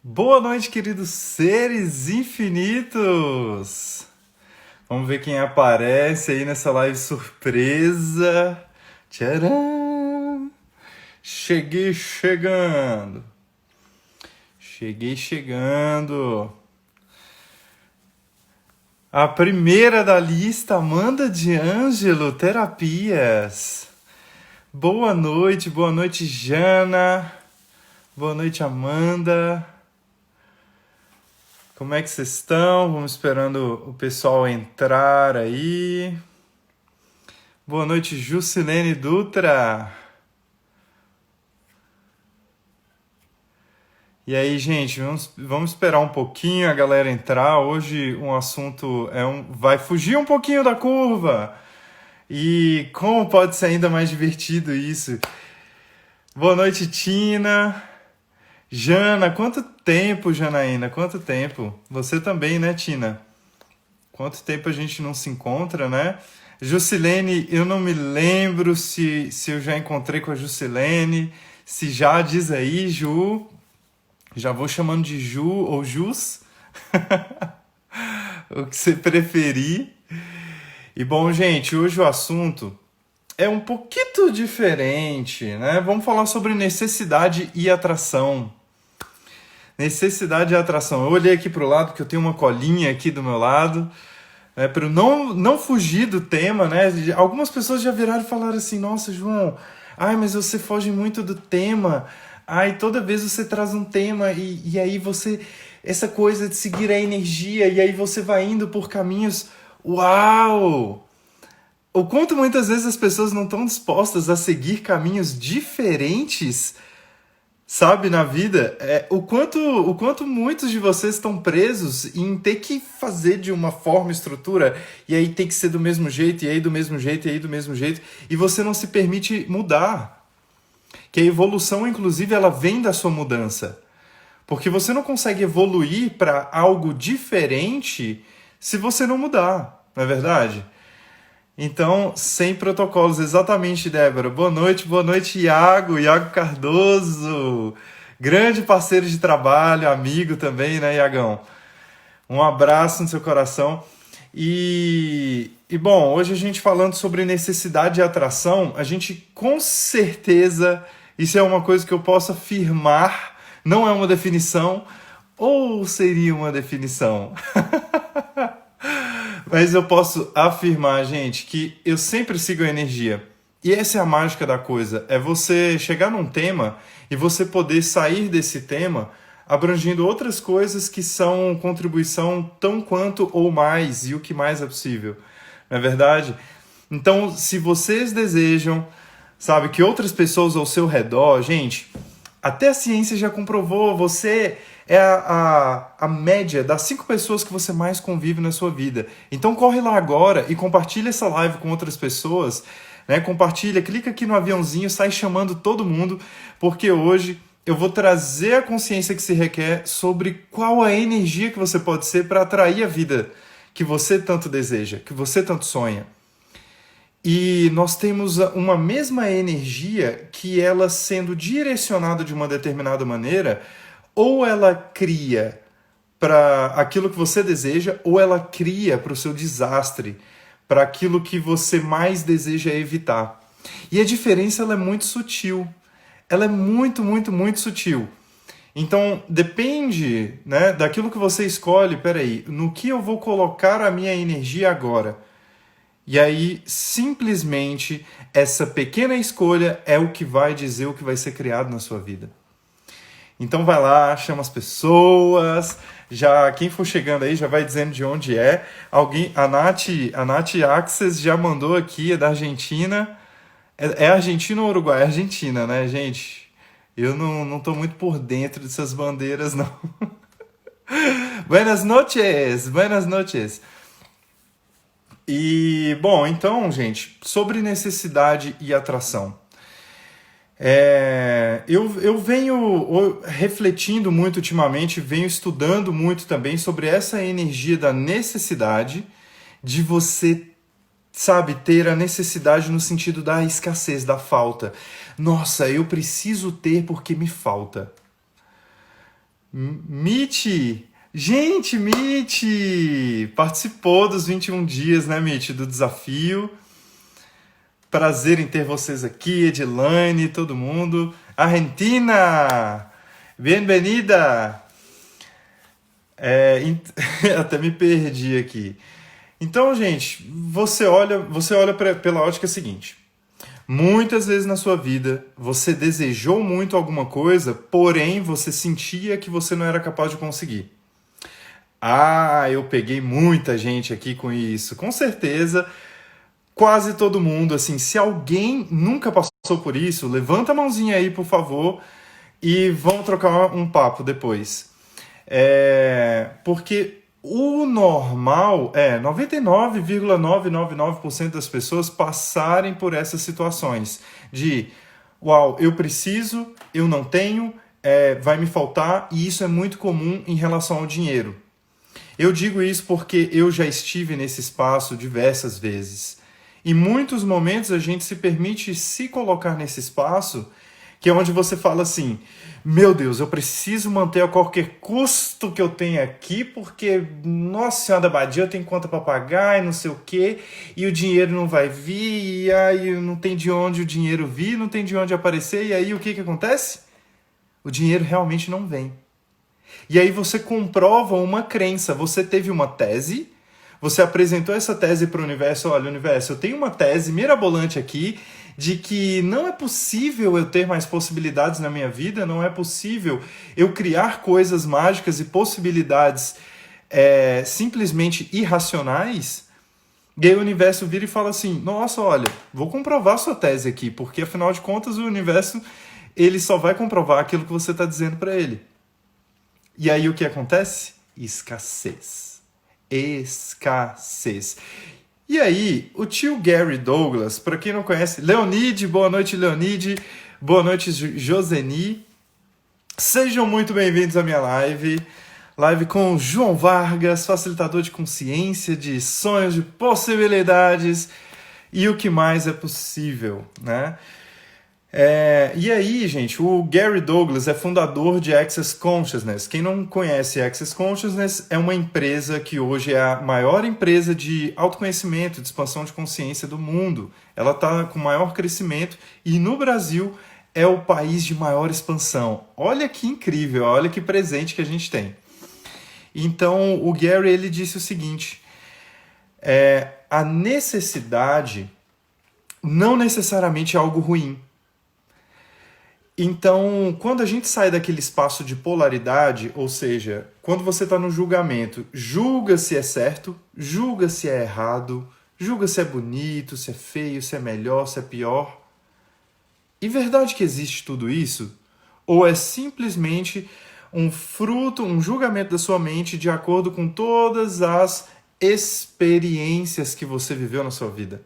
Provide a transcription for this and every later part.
Boa noite, queridos seres infinitos! Vamos ver quem aparece aí nessa live surpresa. Tcharam! Cheguei chegando! Cheguei chegando! A primeira da lista, Amanda de Ângelo Terapias. Boa noite, Jana. Boa noite, Amanda. Como é que vocês estão? Vamos esperando o pessoal entrar aí. Boa noite, Jusilene Dutra. E aí, gente, vamos esperar um pouquinho a galera entrar. Hoje um assunto vai fugir um pouquinho da curva. E como pode ser ainda mais divertido isso? Boa noite, Tina. Jana, quanto tempo, Janaína? Quanto tempo? Você também, né, Tina? Quanto tempo a gente não se encontra, né? Jusilene, eu não me lembro se eu já encontrei com a Jusilene. Se já, diz aí, Ju. Já vou chamando de Ju ou Jus. O que você preferir. E bom, gente, hoje o assunto é um pouquinho diferente, né? Vamos falar sobre necessidade e atração. Necessidade e atração. Eu olhei aqui pro lado, que eu tenho uma colinha aqui do meu lado, né, para não fugir do tema, né? Algumas pessoas já viraram e falaram assim: nossa, João, mas você foge muito do tema. Toda vez você traz um tema e aí você... Essa coisa de seguir a energia, e aí você vai indo por caminhos... Uau! O quanto muitas vezes as pessoas não estão dispostas a seguir caminhos diferentes, sabe, na vida, o quanto muitos de vocês estão presos em ter que fazer de uma forma, estrutura, e aí tem que ser do mesmo jeito, e aí do mesmo jeito, e aí do mesmo jeito, e você não se permite mudar. Que a evolução, inclusive, ela vem da sua mudança. Porque você não consegue evoluir para algo diferente se você não mudar, não é verdade? Então, sem protocolos, exatamente, Débora. Boa noite, Iago Cardoso. Grande parceiro de trabalho, amigo também, né, Iagão? Um abraço no seu coração. Bom, hoje a gente falando sobre necessidade e atração, a gente com certeza, isso é uma coisa que eu posso afirmar, não é uma definição, ou seria uma definição? Mas eu posso afirmar, gente, que eu sempre sigo a energia. E essa é a mágica da coisa. É você chegar num tema e você poder sair desse tema abrangendo outras coisas que são contribuição tão quanto ou mais, e o que mais é possível. Não é verdade? Então, se vocês desejam, sabe, que outras pessoas ao seu redor, gente, até a ciência já comprovou, você é a média das 5 pessoas que você mais convive na sua vida. Então corre lá agora e compartilha essa live com outras pessoas, né? Compartilha, clica aqui no aviãozinho, sai chamando todo mundo, porque hoje eu vou trazer a consciência que se requer sobre qual a energia que você pode ser para atrair a vida que você tanto deseja, que você tanto sonha. E nós temos uma mesma energia que, ela sendo direcionada de uma determinada maneira, ou ela cria para aquilo que você deseja, ou ela cria para o seu desastre, para aquilo que você mais deseja evitar. E a diferença, ela é muito sutil. Ela é muito, muito, muito sutil. Então, depende, né, daquilo que você escolhe. Peraí, no que eu vou colocar a minha energia agora? E aí, simplesmente, essa pequena escolha é o que vai dizer o que vai ser criado na sua vida. Então vai lá, chama as pessoas, já quem for chegando aí já vai dizendo de onde é. A Nath Axis já mandou aqui, é da Argentina. É Argentina ou Uruguai? É Argentina, né, gente? Eu não tô muito por dentro dessas bandeiras, não. Buenas noches, buenas noches. E, bom, então, gente, sobre necessidade e atração. Eu venho refletindo muito ultimamente, venho estudando muito também sobre essa energia da necessidade, de você, sabe, ter a necessidade no sentido da escassez, da falta. Nossa, eu preciso ter porque me falta. Mitch! Gente, Mitch! Participou dos 21 dias, né, Mitch? Do desafio. Prazer em ter vocês aqui, Edilane, todo mundo. Argentina! Bem-vinda! Até me perdi aqui. Então, gente, você olha pela ótica seguinte. Muitas vezes na sua vida, você desejou muito alguma coisa, porém você sentia que você não era capaz de conseguir. Ah, eu peguei muita gente aqui com isso. Com certeza, quase todo mundo, assim, se alguém nunca passou por isso, levanta a mãozinha aí, por favor, e vamos trocar um papo depois. Porque o normal é 99,999% das pessoas passarem por essas situações de, uau, eu preciso, eu não tenho, vai me faltar, e isso é muito comum em relação ao dinheiro. Eu digo isso porque eu já estive nesse espaço diversas vezes. Em muitos momentos a gente se permite se colocar nesse espaço, que é onde você fala assim, meu Deus, eu preciso manter a qualquer custo que eu tenho aqui, porque, nossa senhora da Badia, eu tenho conta para pagar e não sei o quê, e o dinheiro não vai vir, e aí não tem de onde o dinheiro vir, não tem de onde aparecer, e aí o que acontece? O dinheiro realmente não vem. E aí você comprova uma crença, você teve uma tese, você apresentou essa tese para o universo, olha, universo, eu tenho uma tese mirabolante aqui de que não é possível eu ter mais possibilidades na minha vida, não é possível eu criar coisas mágicas e possibilidades simplesmente irracionais. E aí o universo vira e fala assim, nossa, olha, vou comprovar sua tese aqui, porque afinal de contas o universo ele só vai comprovar aquilo que você está dizendo para ele. E aí o que acontece? Escassez. Escassez. E aí, o tio Gary Douglas, para quem não conhece, Leonide, boa noite Leonide, boa noite Joseni, sejam muito bem-vindos à minha live com João Vargas, facilitador de consciência, de sonhos, de possibilidades e o que mais é possível, né? E aí, gente, o Gary Douglas é fundador de Access Consciousness. Quem não conhece Access Consciousness é uma empresa que hoje é a maior empresa de autoconhecimento, de expansão de consciência do mundo. Ela está com maior crescimento e no Brasil é o país de maior expansão. Olha que incrível, olha que presente que a gente tem. Então, o Gary ele disse o seguinte, a necessidade não necessariamente é algo ruim. Então, quando a gente sai daquele espaço de polaridade, ou seja, quando você está no julgamento, julga se é certo, julga se é errado, julga se é bonito, se é feio, se é melhor, se é pior. E verdade que existe tudo isso? Ou é simplesmente um fruto, um julgamento da sua mente de acordo com todas as experiências que você viveu na sua vida?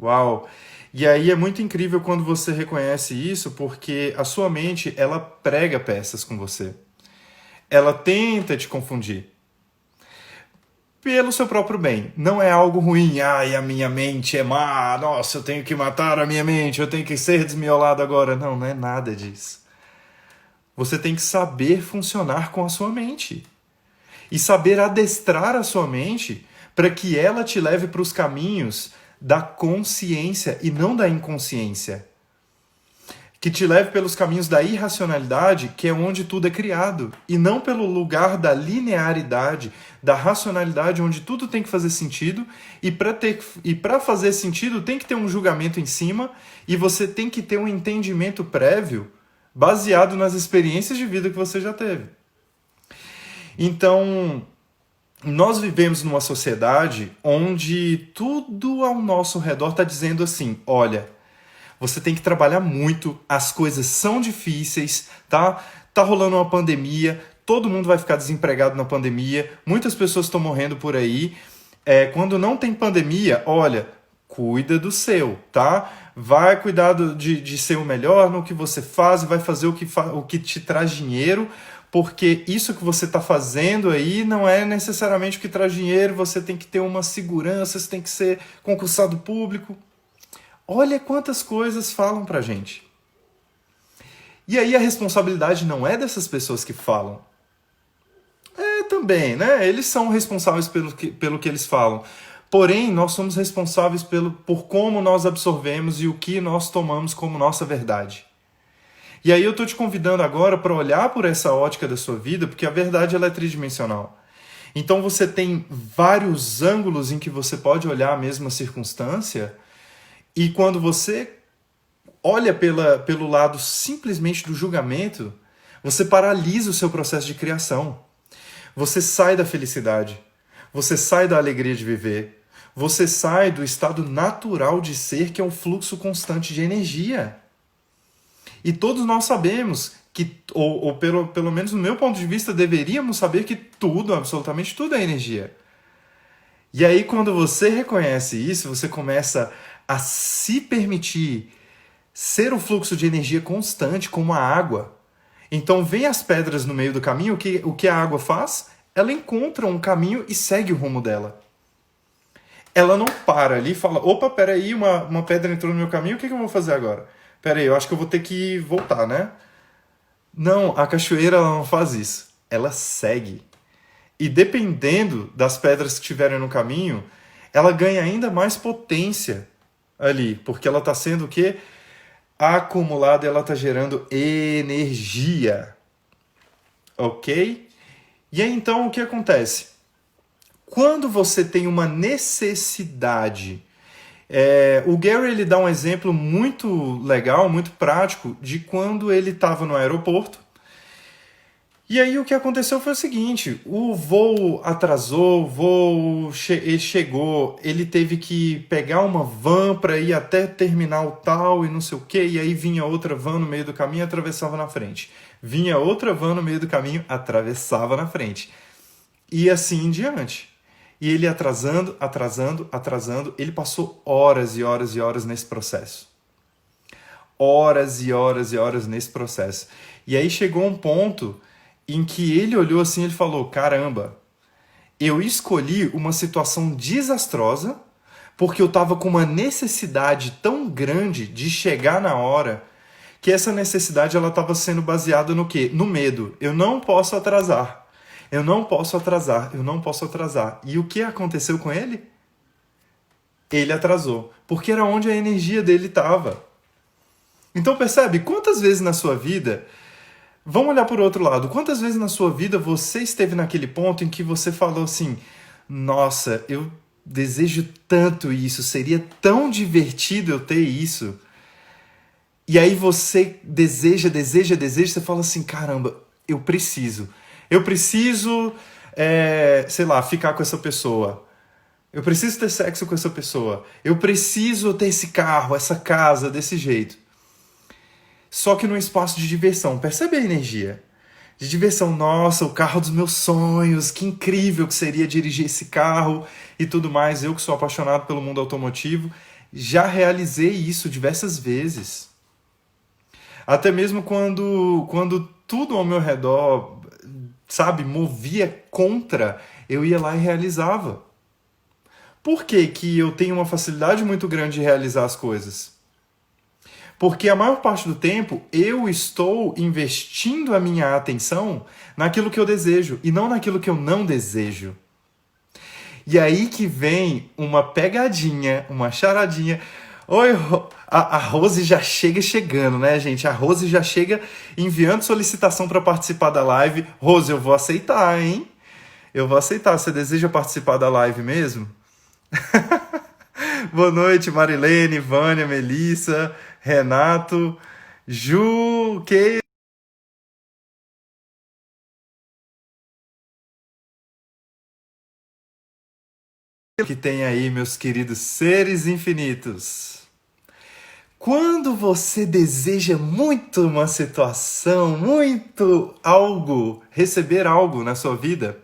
Uau! E aí é muito incrível quando você reconhece isso, porque a sua mente, ela prega peças com você. Ela tenta te confundir. Pelo seu próprio bem. Não é algo ruim. Ai, a minha mente é má. Nossa, eu tenho que matar a minha mente. Eu tenho que ser desmiolado agora. Não é nada disso. Você tem que saber funcionar com a sua mente. E saber adestrar a sua mente para que ela te leve para os caminhos da consciência e não da inconsciência. Que te leve pelos caminhos da irracionalidade, que é onde tudo é criado, e não pelo lugar da linearidade, da racionalidade, onde tudo tem que fazer sentido, e para fazer sentido tem que ter um julgamento em cima, e você tem que ter um entendimento prévio baseado nas experiências de vida que você já teve. Então, nós vivemos numa sociedade onde tudo ao nosso redor está dizendo assim, olha, você tem que trabalhar muito, as coisas são difíceis, tá? Tá rolando uma pandemia, todo mundo vai ficar desempregado na pandemia, muitas pessoas estão morrendo por aí. Quando não tem pandemia, olha, cuida do seu, tá? Vai cuidar de ser o melhor no que você faz, vai fazer o que te traz dinheiro, porque isso que você está fazendo aí não é necessariamente o que traz dinheiro, você tem que ter uma segurança, você tem que ser concursado público. Olha quantas coisas falam pra gente. E aí a responsabilidade não é dessas pessoas que falam. É também, né? Eles são responsáveis pelo que eles falam. Porém, nós somos responsáveis por como nós absorvemos e o que nós tomamos como nossa verdade. E aí eu estou te convidando agora para olhar por essa ótica da sua vida, porque a verdade ela é tridimensional. Então você tem vários ângulos em que você pode olhar a mesma circunstância, e quando você olha pelo lado simplesmente do julgamento, você paralisa o seu processo de criação. Você sai da felicidade, você sai da alegria de viver, você sai do estado natural de ser, que é o fluxo constante de energia. E todos nós sabemos que, ou pelo menos no meu ponto de vista, deveríamos saber que tudo, absolutamente tudo é energia. E aí quando você reconhece isso, você começa a se permitir ser o fluxo de energia constante como a água. Então vem as pedras no meio do caminho, o que a água faz? Ela encontra um caminho e segue o rumo dela. Ela não para ali e fala, opa, peraí, uma pedra entrou no meu caminho, o que eu vou fazer agora? Peraí, eu acho que eu vou ter que voltar, né? Não, a cachoeira ela não faz isso. Ela segue. E dependendo das pedras que estiverem no caminho, ela ganha ainda mais potência ali, porque ela está sendo o quê? Acumulada e ela está gerando energia. Ok? E aí então o que acontece? Quando você tem uma necessidade, o Gary ele dá um exemplo muito legal, muito prático, de quando ele estava no aeroporto. E aí o que aconteceu foi o seguinte, o voo atrasou, ele chegou, ele teve que pegar uma van para ir até terminal tal e não sei o que, e aí vinha outra van no meio do caminho e atravessava na frente. Vinha outra van no meio do caminho, atravessava na frente. E assim em diante. E ele atrasando, ele passou horas e horas e horas nesse processo. Horas e horas e horas nesse processo. E aí chegou um ponto em que ele olhou assim e ele falou, caramba, eu escolhi uma situação desastrosa porque eu estava com uma necessidade tão grande de chegar na hora que essa necessidade ela estava sendo baseada no quê? No medo. Eu não posso atrasar. Eu não posso atrasar. Eu não posso atrasar. E o que aconteceu com ele? Ele atrasou. Porque era onde a energia dele estava. Então percebe? Quantas vezes na sua vida... Vamos olhar por outro lado. Quantas vezes na sua vida você esteve naquele ponto em que você falou assim, nossa, eu desejo tanto isso, seria tão divertido eu ter isso. E aí você deseja, você fala assim, caramba, eu preciso, sei lá, ficar com essa pessoa. Eu preciso ter sexo com essa pessoa. Eu preciso ter esse carro, essa casa, desse jeito. Só que num espaço de diversão. Percebe a energia? De diversão. Nossa, o carro dos meus sonhos. Que incrível que seria dirigir esse carro e tudo mais. Eu que sou apaixonado pelo mundo automotivo, já realizei isso diversas vezes. Até mesmo quando tudo ao meu redor, sabe, movia contra, eu ia lá e realizava. Por que que eu tenho uma facilidade muito grande de realizar as coisas? Porque a maior parte do tempo eu estou investindo a minha atenção naquilo que eu desejo e não naquilo que eu não desejo. E aí que vem uma pegadinha, uma charadinha. Oi, a Rose já chega chegando, né, gente? A Rose já chega enviando solicitação para participar da live. Rose, eu vou aceitar, hein? Eu vou aceitar. Você deseja participar da live mesmo? Boa noite, Marilene, Vânia, Melissa, Renato, Ju, que tem aí, meus queridos seres infinitos. Quando você deseja muito uma situação, muito algo, receber algo na sua vida,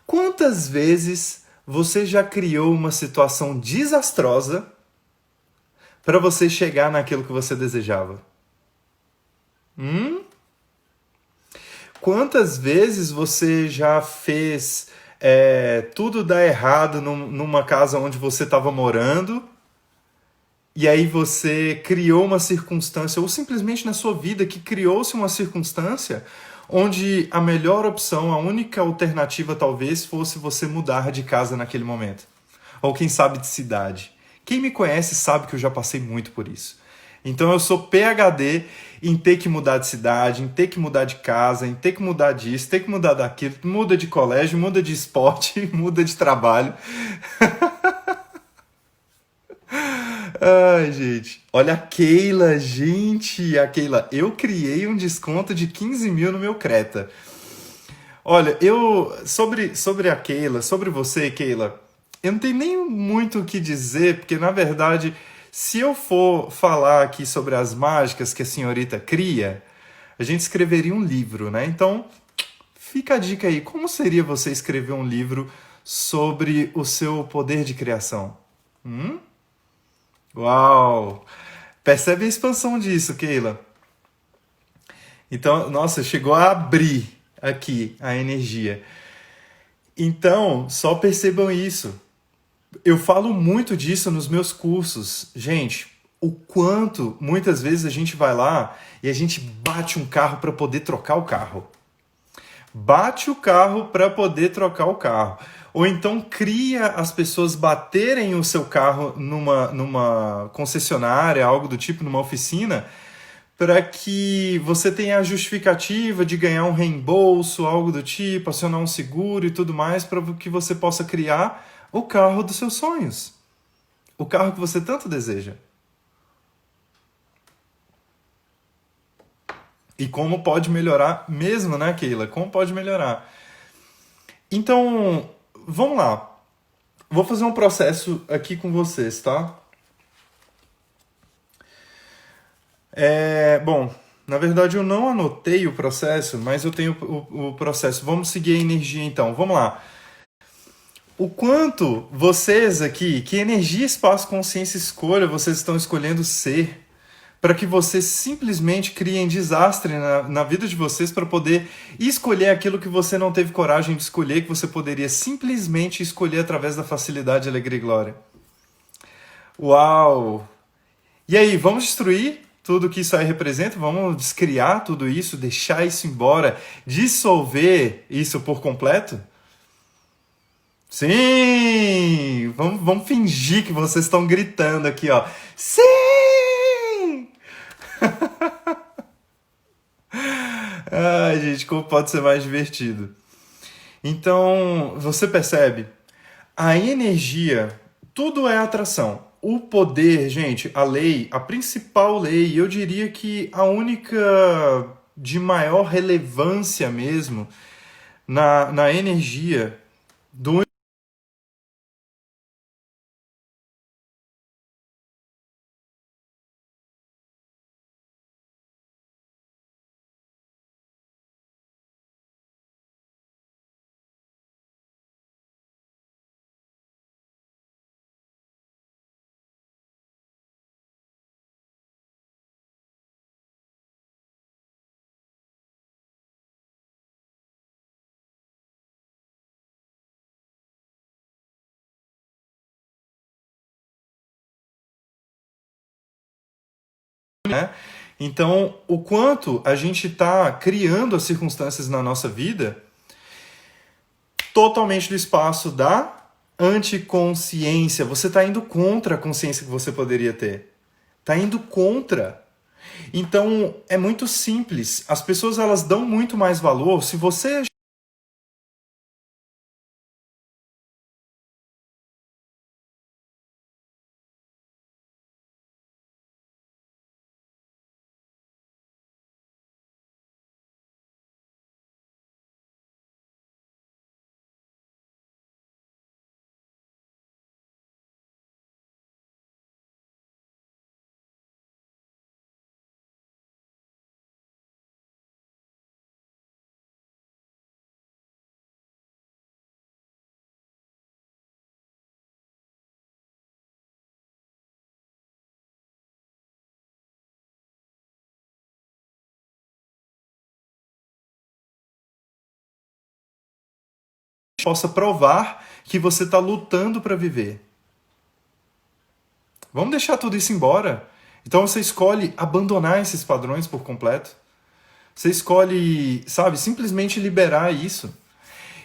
quantas vezes você já criou uma situação desastrosa para você chegar naquilo que você desejava? Quantas vezes você já fez tudo dar errado numa casa onde você estava morando e aí você criou uma circunstância, ou simplesmente na sua vida que criou-se uma circunstância onde a melhor opção, a única alternativa talvez fosse você mudar de casa naquele momento. Ou quem sabe de cidade. Quem me conhece sabe que eu já passei muito por isso. Então eu sou PhD em ter que mudar de cidade, em ter que mudar de casa, em ter que mudar disso, ter que mudar daquilo, muda de colégio, muda de esporte, muda de trabalho. Ai, gente. Olha a Keila, gente. A Keila, eu criei um desconto de 15 mil no meu Creta. Olha, eu. Sobre a Keila, sobre você, Keila, eu não tenho nem muito o que dizer, porque na verdade, se eu for falar aqui sobre as mágicas que a senhorita cria, a gente escreveria um livro, né? Então, fica a dica aí. Como seria você escrever um livro sobre o seu poder de criação? Hum? Uau! Percebe a expansão disso, Keila. Então, nossa, chegou a abrir aqui a energia. Então, só percebam isso. Eu falo muito disso nos meus cursos. Gente, o quanto muitas vezes a gente vai lá e a gente bate um carro para poder trocar o carro. Bate o carro para poder trocar o carro. Ou então cria as pessoas baterem o seu carro numa concessionária, algo do tipo, numa oficina, para que você tenha a justificativa de ganhar um reembolso, algo do tipo, acionar um seguro e tudo mais, para que você possa criar o carro dos seus sonhos. O carro que você tanto deseja. E como pode melhorar mesmo, né, Keila? Como pode melhorar? Então, vamos lá. Vou fazer um processo aqui com vocês, tá? Bom, na verdade eu não anotei o processo, mas eu tenho o processo. Vamos seguir a energia então. Vamos lá. O quanto vocês aqui, que energia, espaço, consciência, escolha vocês estão escolhendo ser para que vocês simplesmente criem desastre na vida de vocês para poder escolher aquilo que você não teve coragem de escolher, que você poderia simplesmente escolher através da facilidade, alegria e glória. Uau! E aí, vamos destruir tudo que isso aí representa? Vamos descriar tudo isso, deixar isso embora, dissolver isso por completo? Sim! Vamos fingir que vocês estão gritando aqui, ó. Sim! Ai, gente, como pode ser mais divertido? Então, você percebe? A energia, tudo é atração. O poder, gente, a lei, a principal lei, eu diria que a única de maior relevância mesmo na energia do né? Então, o quanto a gente está criando as circunstâncias na nossa vida totalmente do espaço da anticonsciência. Você está indo contra a consciência que você poderia ter. Está indo contra. Então, é muito simples. As pessoas elas dão muito mais valor se você possa provar que você está lutando para viver. Vamos deixar tudo isso embora. Então você escolhe abandonar esses padrões por completo. Você escolhe, sabe, simplesmente liberar isso.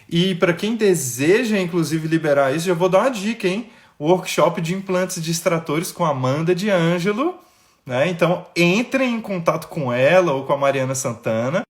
E para quem deseja, inclusive, liberar isso, já vou dar uma dica, hein? Workshop de implantes distratores com a Amanda de Ângelo, né? Então, entrem em contato com ela ou com a Mariana Santana.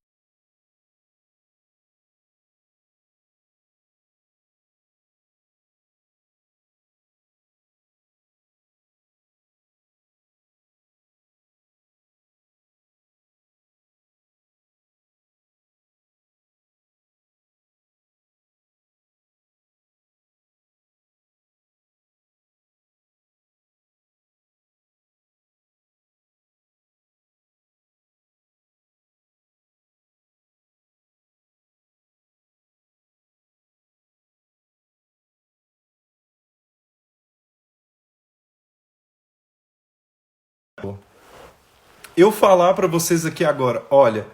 Eu falar para vocês aqui agora, olha,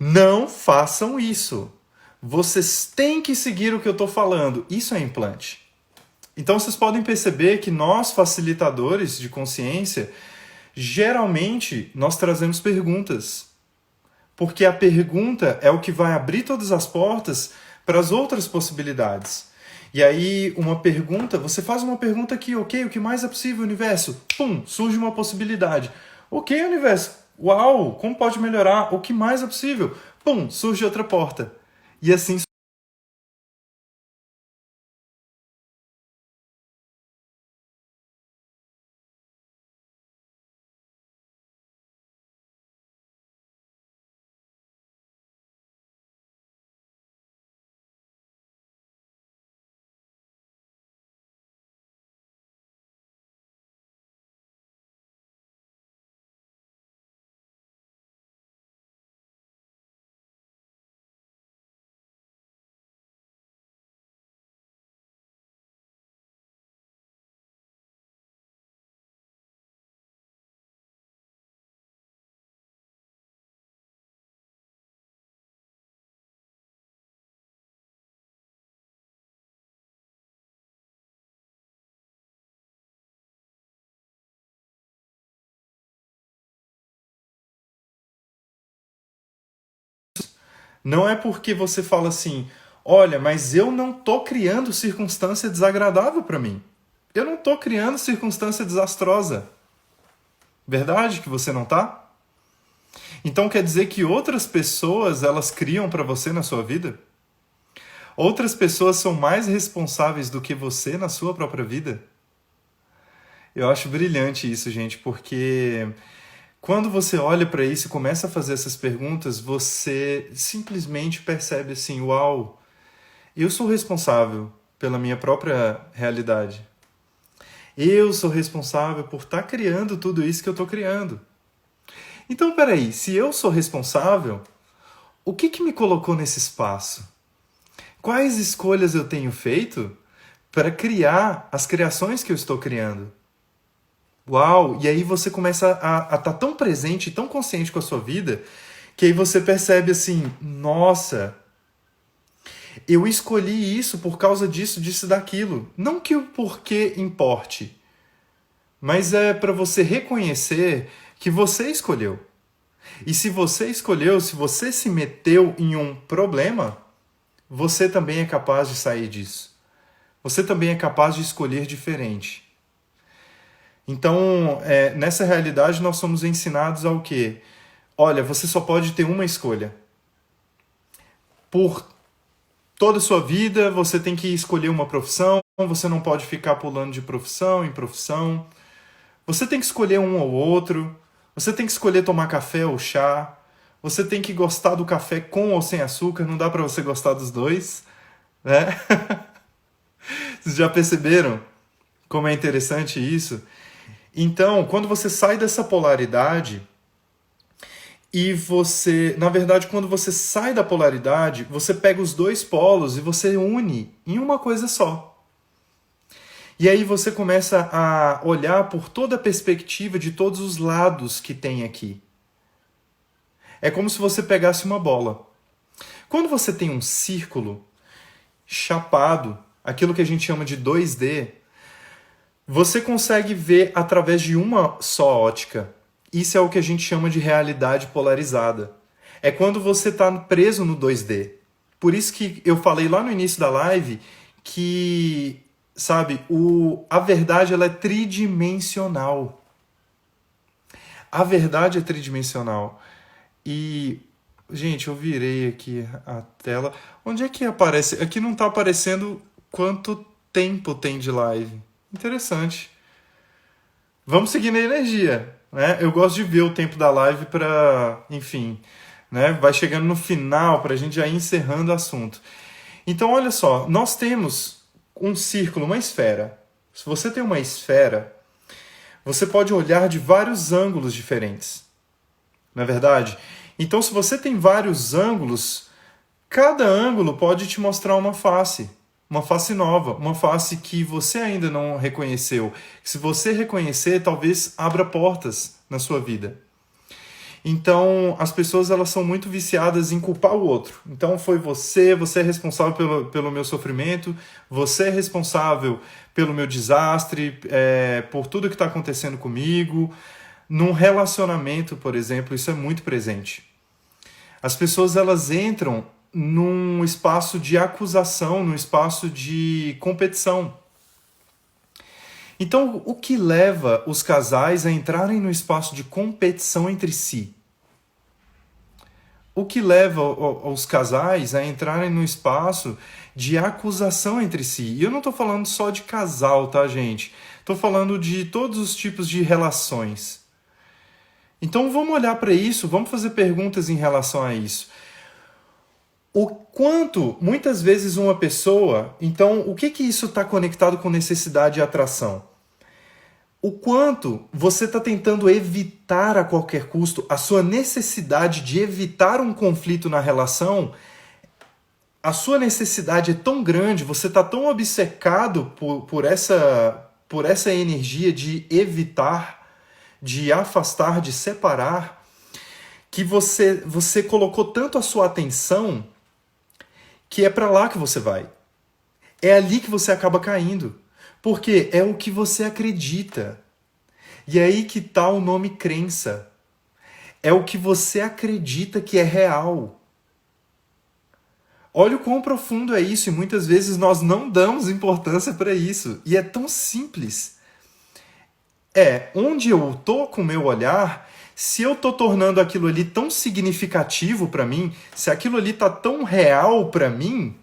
não façam isso. Vocês têm que seguir o que eu estou falando. Isso é implante. Então vocês podem perceber que nós, facilitadores de consciência, geralmente nós trazemos perguntas. Porque a pergunta é o que vai abrir todas as portas para as outras possibilidades. E aí, uma pergunta, você faz uma pergunta aqui, ok, o que mais é possível, universo? Pum, surge uma possibilidade. Ok, universo, uau, como pode melhorar? O que mais é possível? Pum, surge outra porta. E assim não é porque você fala assim, olha, mas eu não tô criando circunstância desagradável para mim. Eu não tô criando circunstância desastrosa. Verdade que você não tá? Então quer dizer que outras pessoas elas criam para você na sua vida? Outras pessoas são mais responsáveis do que você na sua própria vida? Eu acho brilhante isso, gente, porque quando você olha para isso e começa a fazer essas perguntas, você simplesmente percebe assim, uau, eu sou responsável pela minha própria realidade. Eu sou responsável por estar criando tudo isso que eu estou criando. Então, peraí, se eu sou responsável, o que me colocou nesse espaço? Quais escolhas eu tenho feito para criar as criações que eu estou criando? Uau! E aí você começa a estar tão presente, tão consciente com a sua vida, que aí você percebe assim, nossa, eu escolhi isso por causa disso, disso, daquilo. Não que o porquê importe, mas é para você reconhecer que você escolheu. E se você escolheu, se você se meteu em um problema, você também é capaz de sair disso. Você também é capaz de escolher diferente. Então, nessa realidade, nós somos ensinados ao quê? Olha, você só pode ter uma escolha. Por toda a sua vida, você tem que escolher uma profissão, você não pode ficar pulando de profissão em profissão. Você tem que escolher um ou outro. Você tem que escolher tomar café ou chá. Você tem que gostar do café com ou sem açúcar. Não dá para você gostar dos dois, né? Vocês já perceberam como é interessante isso? Então, quando você sai dessa polaridade e você, na verdade, quando você sai da polaridade, você pega os dois polos e você une em uma coisa só. E aí você começa a olhar por toda a perspectiva de todos os lados que tem aqui. É como se você pegasse uma bola. Quando você tem um círculo chapado, aquilo que a gente chama de 2D, Você consegue ver através de uma só ótica. Isso é o que a gente chama de realidade polarizada. É quando você está preso no 2D. Por isso que eu falei lá no início da live que, sabe, a verdade ela é tridimensional. A verdade é tridimensional. E, gente, eu virei aqui a tela. Onde é que aparece? Aqui não está aparecendo quanto tempo tem de live. Interessante. Vamos seguir na energia, né? Eu gosto de ver o tempo da live para, enfim, né? Vai chegando no final para a gente já ir encerrando o assunto. Então, olha só, nós temos um círculo, uma esfera. Se você tem uma esfera, você pode olhar de vários ângulos diferentes, não é verdade? Então, se você tem vários ângulos, cada ângulo pode te mostrar uma face nova, uma face que você ainda não reconheceu. Se você reconhecer, talvez abra portas na sua vida. Então, as pessoas elas são muito viciadas em culpar o outro. Então, você é responsável pelo meu sofrimento, você é responsável pelo meu desastre, por tudo que está acontecendo comigo. Num relacionamento, por exemplo, isso é muito presente. As pessoas elas entram num espaço de acusação, num espaço de competição. Então, o que leva os casais a entrarem no espaço de competição entre si? O que leva os casais a entrarem no espaço de acusação entre si? E eu não estou falando só de casal, tá, gente? Estou falando de todos os tipos de relações. Então vamos olhar para isso, vamos fazer perguntas em relação a isso. O quanto, muitas vezes, uma pessoa... Então, o que isso está conectado com necessidade e atração? O quanto você está tentando evitar a qualquer custo a sua necessidade de evitar um conflito na relação, a sua necessidade é tão grande, você está tão obcecado por essa energia de evitar, de afastar, de separar, que você colocou tanto a sua atenção que é para lá que você vai. É ali que você acaba caindo. Porque é o que você acredita. E é aí que está o nome crença. É o que você acredita que é real. Olha o quão profundo é isso, e muitas vezes nós não damos importância para isso. E é tão simples. Onde eu estou com o meu olhar, se eu estou tornando aquilo ali tão significativo para mim, se aquilo ali está tão real para mim,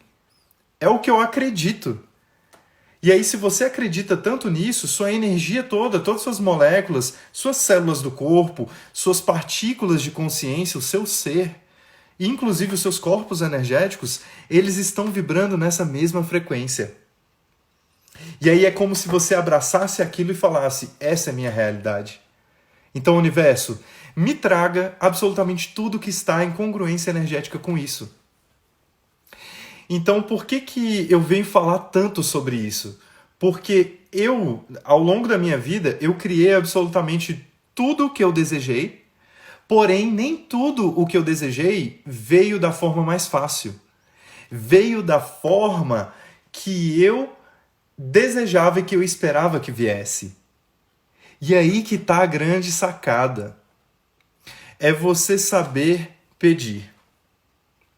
é o que eu acredito. E aí, se você acredita tanto nisso, sua energia toda, todas as suas moléculas, suas células do corpo, suas partículas de consciência, o seu ser, e inclusive os seus corpos energéticos, eles estão vibrando nessa mesma frequência. E aí é como se você abraçasse aquilo e falasse, essa é a minha realidade. Então, universo, me traga absolutamente tudo que está em congruência energética com isso. Então, por que eu venho falar tanto sobre isso? Porque ao longo da minha vida, eu criei absolutamente tudo o que eu desejei, porém, nem tudo o que eu desejei veio da forma mais fácil. Veio da forma que eu desejava e que eu esperava que viesse. E aí que está a grande sacada. É você saber pedir.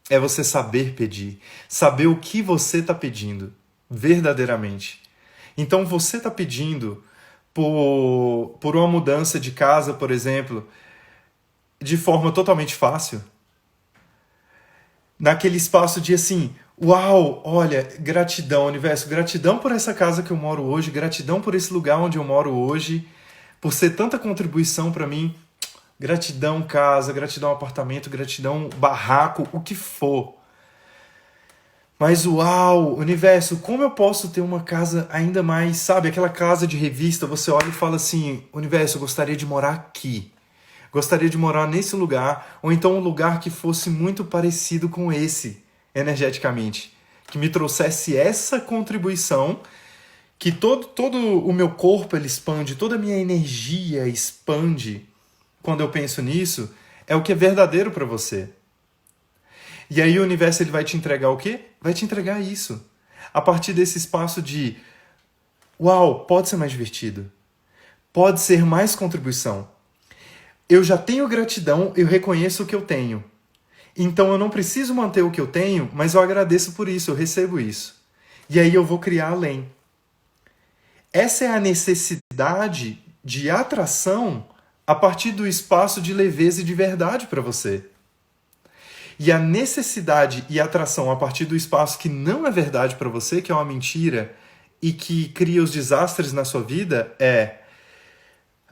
É você saber pedir. Saber o que você está pedindo, verdadeiramente. Então você está pedindo por uma mudança de casa, por exemplo, de forma totalmente fácil. Naquele espaço de assim, uau, olha, gratidão, universo, gratidão por essa casa que eu moro hoje, gratidão por esse lugar onde eu moro hoje, por ser tanta contribuição para mim. Gratidão casa, gratidão apartamento, gratidão barraco, o que for. Mas uau, universo, como eu posso ter uma casa ainda mais, sabe? Aquela casa de revista, você olha e fala assim, universo, eu gostaria de morar aqui. Gostaria de morar nesse lugar, ou então um lugar que fosse muito parecido com esse, energeticamente. Que me trouxesse essa contribuição, que todo o meu corpo ele expande, toda a minha energia expande. Quando eu penso nisso, é o que é verdadeiro para você. E aí o universo ele vai te entregar o quê? Vai te entregar isso. A partir desse espaço de Uau, pode ser mais divertido. Pode ser mais contribuição. Eu já tenho gratidão, eu reconheço o que eu tenho. Então eu não preciso manter o que eu tenho, mas eu agradeço por isso, eu recebo isso. E aí eu vou criar além. Essa é a necessidade de atração a partir do espaço de leveza e de verdade para você. E a necessidade e atração a partir do espaço que não é verdade para você, que é uma mentira e que cria os desastres na sua vida, é: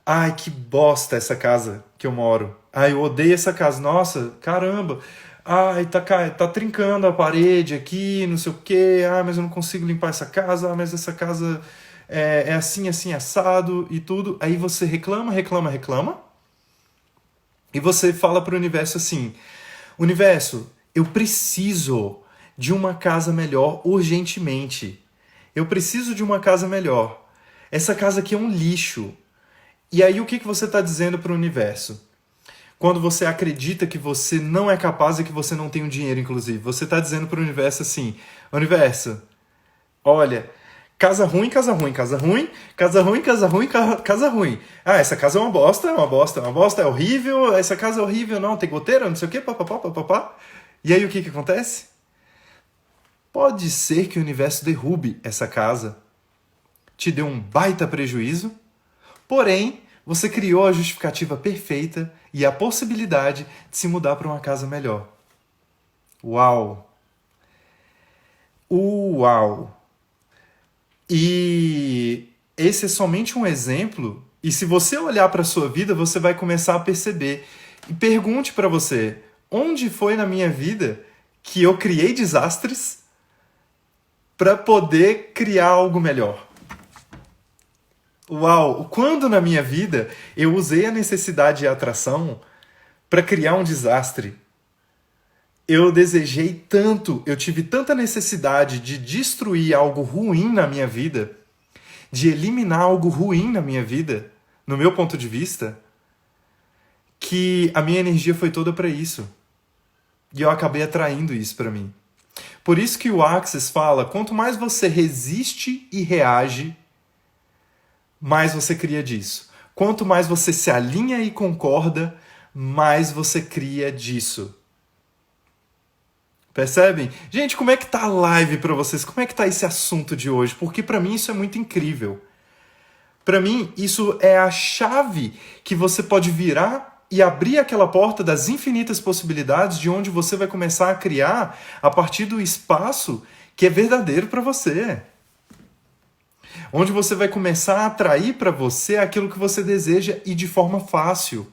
ai, que bosta essa casa que eu moro. Ai, eu odeio essa casa. Nossa, caramba. Ai, tá trincando a parede aqui, não sei o quê. Ah, mas eu não consigo limpar essa casa. Ah, mas essa casa é assim, assim, assado e tudo. Aí você reclama, reclama, reclama. E você fala pro universo assim: universo, eu preciso de uma casa melhor urgentemente. Eu preciso de uma casa melhor. Essa casa aqui é um lixo. E aí o que você está dizendo para o universo? Quando você acredita que você não é capaz e que você não tem o dinheiro, inclusive, você está dizendo para o universo assim: universo, olha, casa ruim, casa ruim, casa ruim, casa ruim, casa ruim, casa ruim. Ah, essa casa é uma bosta, é uma bosta, é uma bosta, é horrível, essa casa é horrível, não, tem goteira, não sei o quê, papapá, papapá. E aí o que acontece? Pode ser que o universo derrube essa casa, te dê um baita prejuízo, porém, você criou a justificativa perfeita e a possibilidade de se mudar para uma casa melhor. Uau! Uau! E esse é somente um exemplo, e se você olhar para a sua vida, você vai começar a perceber. E pergunte para você: onde foi na minha vida que eu criei desastres para poder criar algo melhor? Uau! Quando na minha vida eu usei a necessidade e a atração para criar um desastre? Eu desejei tanto, eu tive tanta necessidade de destruir algo ruim na minha vida, de eliminar algo ruim na minha vida, no meu ponto de vista, que a minha energia foi toda para isso. E eu acabei atraindo isso para mim. Por isso que o Access fala: quanto mais você resiste e reage, mais você cria disso. Quanto mais você se alinha e concorda, mais você cria disso. Percebem? Gente, como é que tá a live pra vocês? Como é que tá esse assunto de hoje? Porque pra mim isso é muito incrível. Pra mim, isso é a chave que você pode virar e abrir aquela porta das infinitas possibilidades de onde você vai começar a criar a partir do espaço que é verdadeiro pra você. Onde você vai começar a atrair para você aquilo que você deseja e de forma fácil.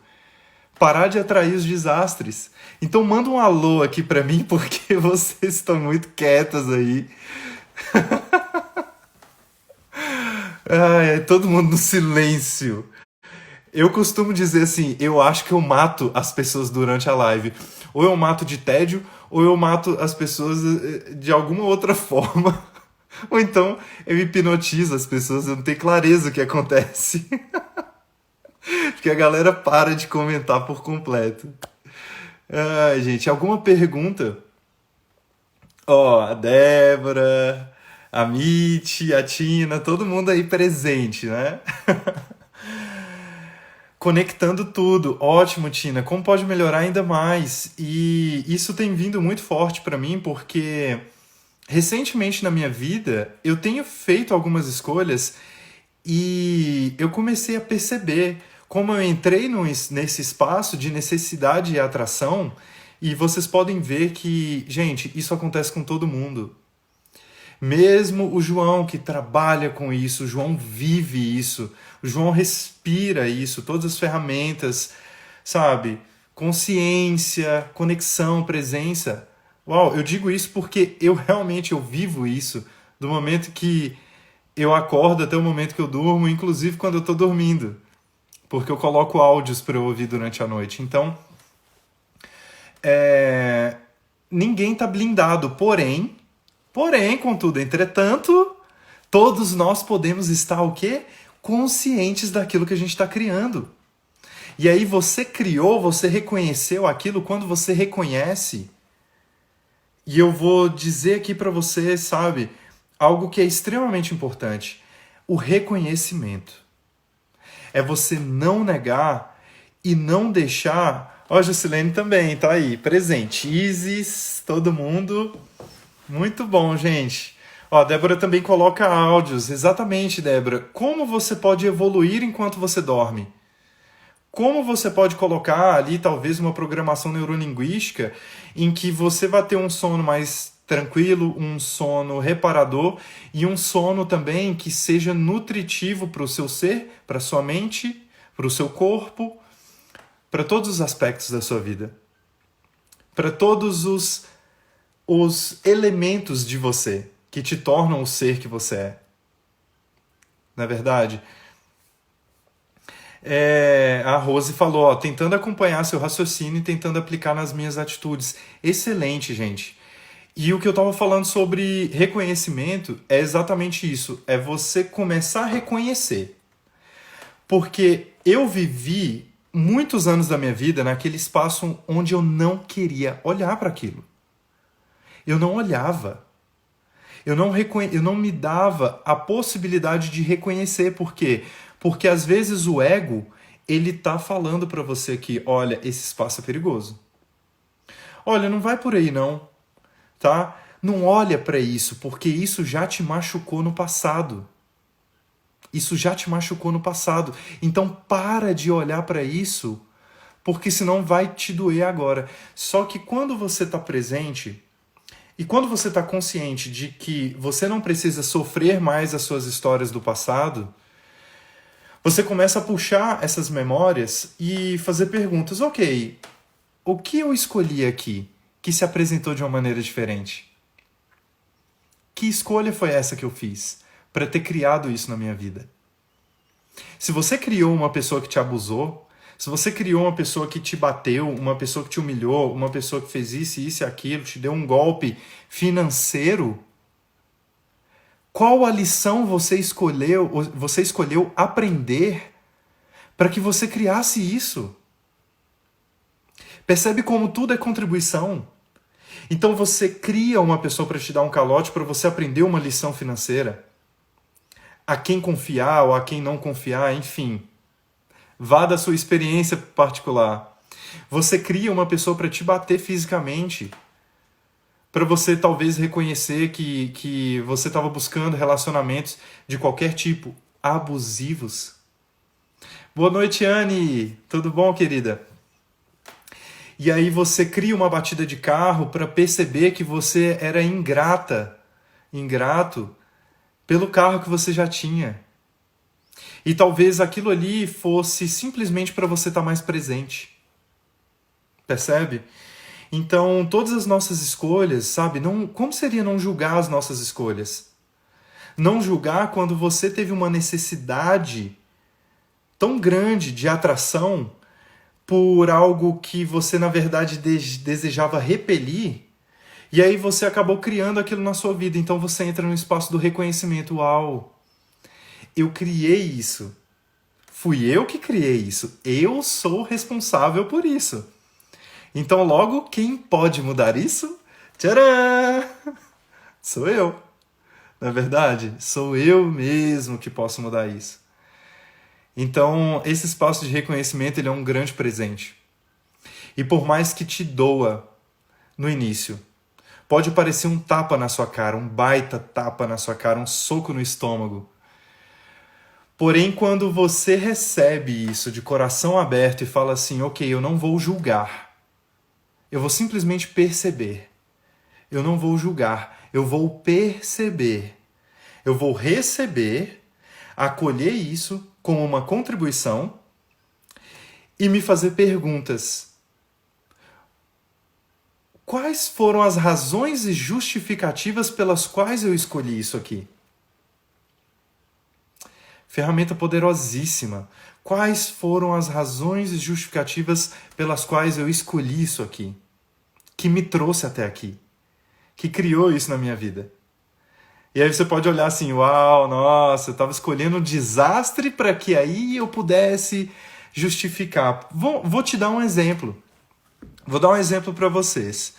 Parar de atrair os desastres. Então manda um alô aqui para mim, porque vocês estão muito quietas aí. Ai, todo mundo no silêncio. Eu costumo dizer assim: eu acho que eu mato as pessoas durante a live. Ou eu mato de tédio, ou eu mato as pessoas de alguma outra forma. Ou então eu hipnotizo as pessoas, eu não tenho clareza o que acontece. Porque a galera para de comentar por completo. Ai, gente, alguma pergunta? Ó, a Débora, a Mitty, a Tina, todo mundo aí presente, né? Conectando tudo. Ótimo, Tina. Como pode melhorar ainda mais? E isso tem vindo muito forte para mim porque recentemente na minha vida eu tenho feito algumas escolhas e eu comecei a perceber como eu entrei nesse espaço de necessidade e atração, e vocês podem ver que, gente, isso acontece com todo mundo. Mesmo o João, que trabalha com isso, o João vive isso, o João respira isso, todas as ferramentas, sabe? Consciência, conexão, presença. Uau, eu digo isso porque eu realmente eu vivo isso do momento que eu acordo até o momento que eu durmo, inclusive quando eu estou dormindo, porque eu coloco áudios para eu ouvir durante a noite. Então, ninguém está blindado, porém, contudo, entretanto, todos nós podemos estar o quê? Conscientes daquilo que a gente está criando. E aí você criou, você reconheceu aquilo. Quando você reconhece, e eu vou dizer aqui para você, sabe, algo que é extremamente importante. o reconhecimento. É você não negar e não deixar... Ó, Juscelene também, tá aí, presente. Isis, todo mundo. Muito bom, gente. Ó, Débora também coloca áudios. Exatamente, Débora. Como você pode evoluir enquanto você dorme? Como você pode colocar ali, talvez, uma programação neurolinguística em que você vai ter um sono mais tranquilo, um sono reparador e um sono também que seja nutritivo para o seu ser, para a sua mente, para o seu corpo, para todos os aspectos da sua vida, para todos os elementos de você que te tornam o ser que você é. Não é verdade? A Rose falou, ó, tentando acompanhar seu raciocínio e tentando aplicar nas minhas atitudes. Excelente, gente. E o que eu estava falando sobre reconhecimento é exatamente isso. É você começar a reconhecer. Porque eu vivi muitos anos da minha vida naquele espaço onde eu não queria olhar para aquilo. Eu não olhava. Eu não me dava a possibilidade de reconhecer. Por quê? Porque às vezes o ego, ele tá falando para você que, olha, esse espaço é perigoso. Olha, não vai por aí não, tá? Não olha para isso, porque isso já te machucou no passado. Isso já te machucou no passado. Então para de olhar para isso, porque senão vai te doer agora. Só que quando você tá presente e quando você está consciente de que você não precisa sofrer mais as suas histórias do passado, você começa a puxar essas memórias e fazer perguntas. Ok, o que eu escolhi aqui que se apresentou de uma maneira diferente? Que escolha foi essa que eu fiz para ter criado isso na minha vida? Se você criou uma pessoa que te abusou, se você criou uma pessoa que te bateu, uma pessoa que te humilhou, uma pessoa que fez isso e aquilo, te deu um golpe financeiro, qual a lição você escolheu aprender para que você criasse isso? Percebe como tudo é contribuição? Então você cria uma pessoa para te dar um calote para você aprender uma lição financeira. A quem confiar ou a quem não confiar, enfim. Vá da sua experiência particular. Você cria uma pessoa para te bater fisicamente. Para você talvez reconhecer que você estava buscando relacionamentos de qualquer tipo, abusivos. Boa noite, Anne. Tudo bom, querida? E aí você cria uma batida de carro para perceber que você era ingrato pelo carro que você já tinha. E talvez aquilo ali fosse simplesmente para você estar mais presente. Percebe? Então, todas as nossas escolhas, sabe? Como seria não julgar as nossas escolhas? Não julgar quando você teve uma necessidade tão grande de atração por algo que você, na verdade, desejava repelir, e aí você acabou criando aquilo na sua vida. Então você entra no espaço do reconhecimento. Uau! Eu criei isso. Fui eu que criei isso. Eu sou responsável por isso. Então, logo, quem pode mudar isso? Tcharam! Sou eu. Não é verdade? Sou eu mesmo que posso mudar isso. Então, esse espaço de reconhecimento ele é um grande presente. E por mais que te doa no início, pode parecer um tapa na sua cara, um baita tapa na sua cara, um soco no estômago. Porém, quando você recebe isso de coração aberto e fala assim, ok, eu não vou julgar, eu vou simplesmente perceber. Eu não vou julgar, eu vou perceber. Eu vou receber, acolher isso como uma contribuição e me fazer perguntas. Quais foram as razões e justificativas pelas quais eu escolhi isso aqui? Ferramenta poderosíssima. Quais foram as razões e justificativas pelas quais eu escolhi isso aqui? Que me trouxe até aqui? Que criou isso na minha vida? E aí você pode olhar assim, uau, nossa, eu estava escolhendo um desastre para que aí eu pudesse justificar. Vou te dar um exemplo. Vou dar um exemplo para vocês.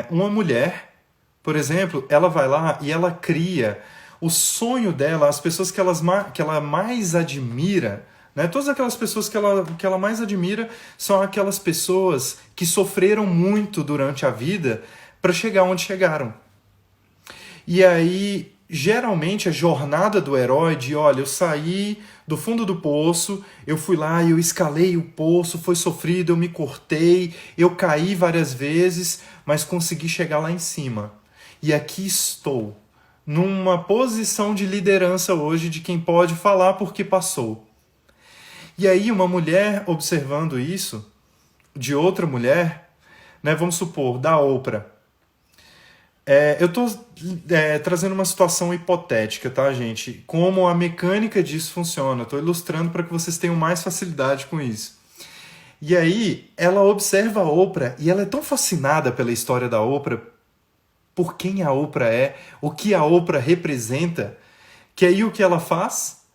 Uma mulher, por exemplo, ela vai lá e ela cria o sonho dela, as pessoas que ela mais admira, né? Todas aquelas pessoas que ela mais admira são aquelas pessoas que sofreram muito durante a vida para chegar onde chegaram. E aí, geralmente, a jornada do herói de, olha, eu saí do fundo do poço, eu fui lá, eu escalei o poço, foi sofrido, eu me cortei, eu caí várias vezes, mas consegui chegar lá em cima. E aqui estou, numa posição de liderança hoje de quem pode falar porque passou. E aí uma mulher observando isso, de outra mulher, né, vamos supor, da Oprah. Eu estou trazendo uma situação hipotética, tá, gente? Como a mecânica disso funciona. Estou ilustrando para que vocês tenham mais facilidade com isso. E aí, ela observa a Oprah e ela é tão fascinada pela história da Oprah, por quem a Oprah é, o que a Oprah representa, que aí o que ela faz?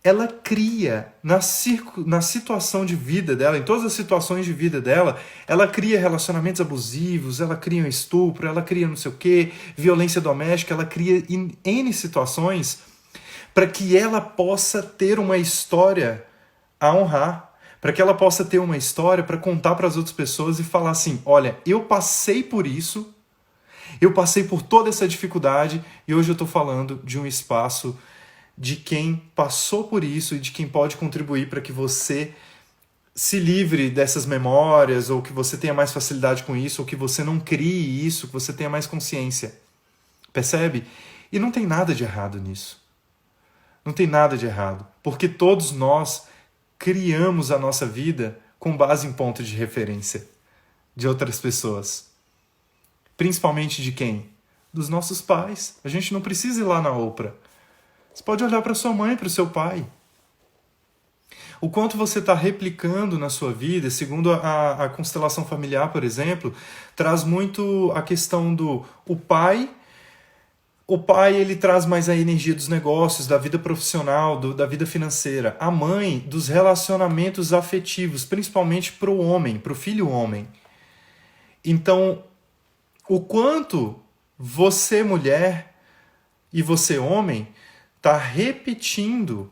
Ela cria na situação de vida dela, em todas as situações de vida dela, ela cria relacionamentos abusivos, ela cria um estupro, ela cria não sei o quê, violência doméstica, ela cria N situações para que ela possa ter uma história a honrar, para que ela possa ter uma história para contar para as outras pessoas e falar assim, olha, eu passei por isso, eu passei por toda essa dificuldade e hoje eu estou falando de um espaço de quem passou por isso e de quem pode contribuir para que você se livre dessas memórias, ou que você tenha mais facilidade com isso, ou que você não crie isso, que você tenha mais consciência. Percebe? E não tem nada de errado nisso. Não tem nada de errado, porque todos nós criamos a nossa vida com base em ponto de referência de outras pessoas. Principalmente de quem? Dos nossos pais. A gente não precisa ir lá na Oprah. Você pode olhar para sua mãe, para o seu pai. O quanto você está replicando na sua vida, segundo a constelação familiar, por exemplo, traz muito a questão do o pai. O pai, ele traz mais a energia dos negócios, da vida profissional, da vida financeira. A mãe, dos relacionamentos afetivos, principalmente para o homem, para o filho homem. Então, o quanto você, mulher, e você, homem, está repetindo,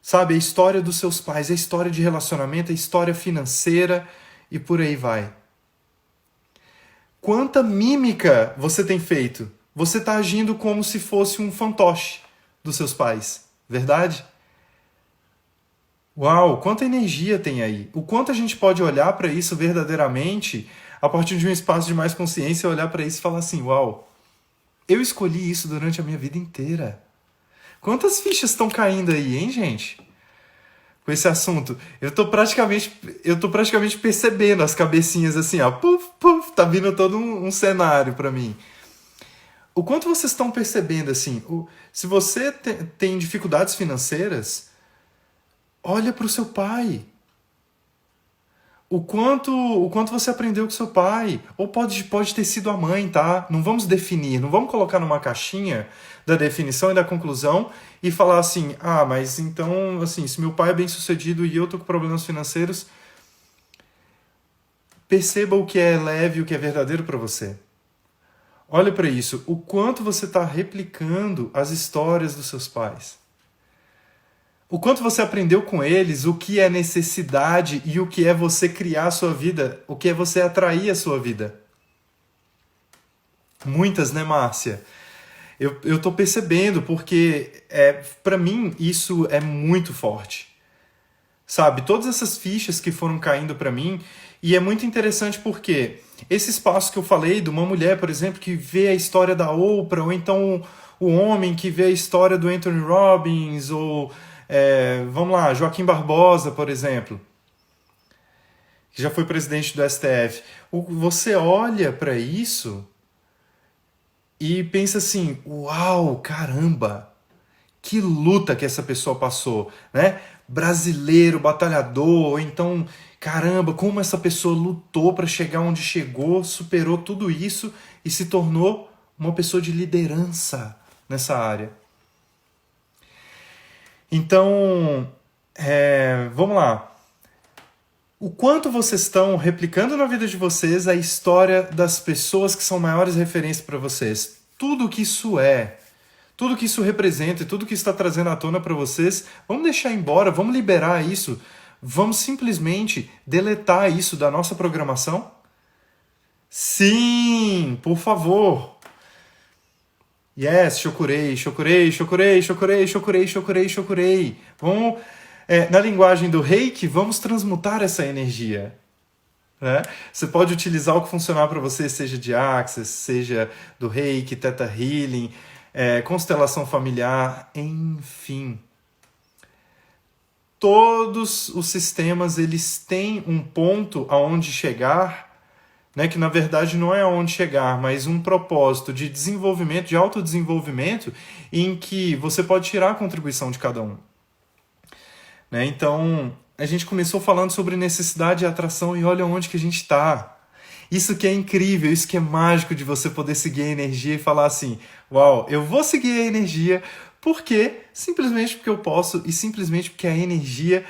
sabe, a história dos seus pais, a história de relacionamento, a história financeira e por aí vai. Quanta mímica você tem feito? Você está agindo como se fosse um fantoche dos seus pais, verdade? Uau, quanta energia tem aí. O quanto a gente pode olhar para isso verdadeiramente a partir de um espaço de mais consciência, olhar para isso e falar assim, uau, eu escolhi isso durante a minha vida inteira. Quantas fichas estão caindo aí, hein, gente? Com esse assunto. Eu tô praticamente percebendo as cabecinhas assim, ó. Puf, puf, tá vindo todo um cenário para mim. O quanto vocês estão percebendo, assim, se você tem dificuldades financeiras, olha para o seu pai. O quanto você aprendeu com seu pai. Ou pode ter sido a mãe, tá? Não vamos definir, não vamos colocar numa caixinha da definição e da conclusão e falar assim, mas então, assim, se meu pai é bem sucedido e eu tô com problemas financeiros, perceba o que é leve e o que é verdadeiro para você. Olha para isso, o quanto você está replicando as histórias dos seus pais. O quanto você aprendeu com eles, o que é necessidade e o que é você criar a sua vida, o que é você atrair a sua vida. Muitas, né, Márcia? Eu tô percebendo, porque para mim isso é muito forte. Sabe, todas essas fichas que foram caindo para mim, e é muito interessante porque esse espaço que eu falei de uma mulher, por exemplo, que vê a história da Oprah, ou então o homem que vê a história do Anthony Robbins, ou vamos lá, Joaquim Barbosa, por exemplo, que já foi presidente do STF. Você olha para isso e pensa assim, uau, caramba, que luta que essa pessoa passou, né? Brasileiro, batalhador, ou então, caramba, como essa pessoa lutou para chegar onde chegou, superou tudo isso e se tornou uma pessoa de liderança nessa área. Então, vamos lá. O quanto vocês estão replicando na vida de vocês a história das pessoas que são maiores referências para vocês. Tudo que isso é, tudo que isso representa e tudo que está trazendo à tona para vocês, vamos deixar embora, vamos liberar isso, vamos simplesmente deletar isso da nossa programação? Sim, por favor. Yes, chokurei, chokurei, chokurei, chokurei, chokurei, chokurei, chokurei. Vamos, na linguagem do Reiki, vamos transmutar essa energia. Né? Você pode utilizar o que funcionar para você, seja de Access, seja do Reiki, Theta Healing, constelação familiar, enfim. Todos os sistemas eles têm um ponto aonde chegar, né, que na verdade não é aonde chegar, mas um propósito de desenvolvimento, de autodesenvolvimento, em que você pode tirar a contribuição de cada um. Né? Então, a gente começou falando sobre necessidade e atração e olha onde que a gente está. Isso que é incrível, isso que é mágico de você poder seguir a energia e falar assim, uau, eu vou seguir a energia porque simplesmente porque eu posso e simplesmente porque a energia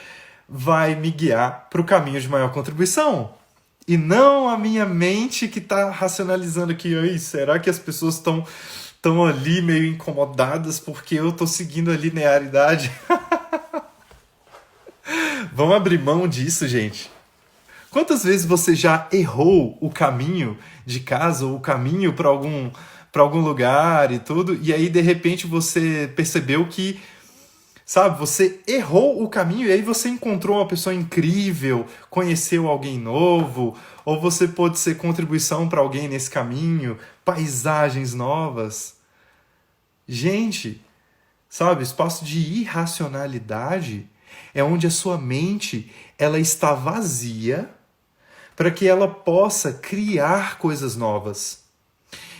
vai me guiar para o caminho de maior contribuição. E não a minha mente que está racionalizando aqui, será que as pessoas estão ali meio incomodadas porque eu estou seguindo a linearidade? Vamos abrir mão disso, gente. Quantas vezes você já errou o caminho de casa ou o caminho para algum lugar e tudo, e aí de repente você percebeu que, sabe, você errou o caminho e aí você encontrou uma pessoa incrível, conheceu alguém novo, ou você pôde ser contribuição para alguém nesse caminho, paisagens novas. Gente, sabe, espaço de irracionalidade é onde a sua mente ela está vazia para que ela possa criar coisas novas.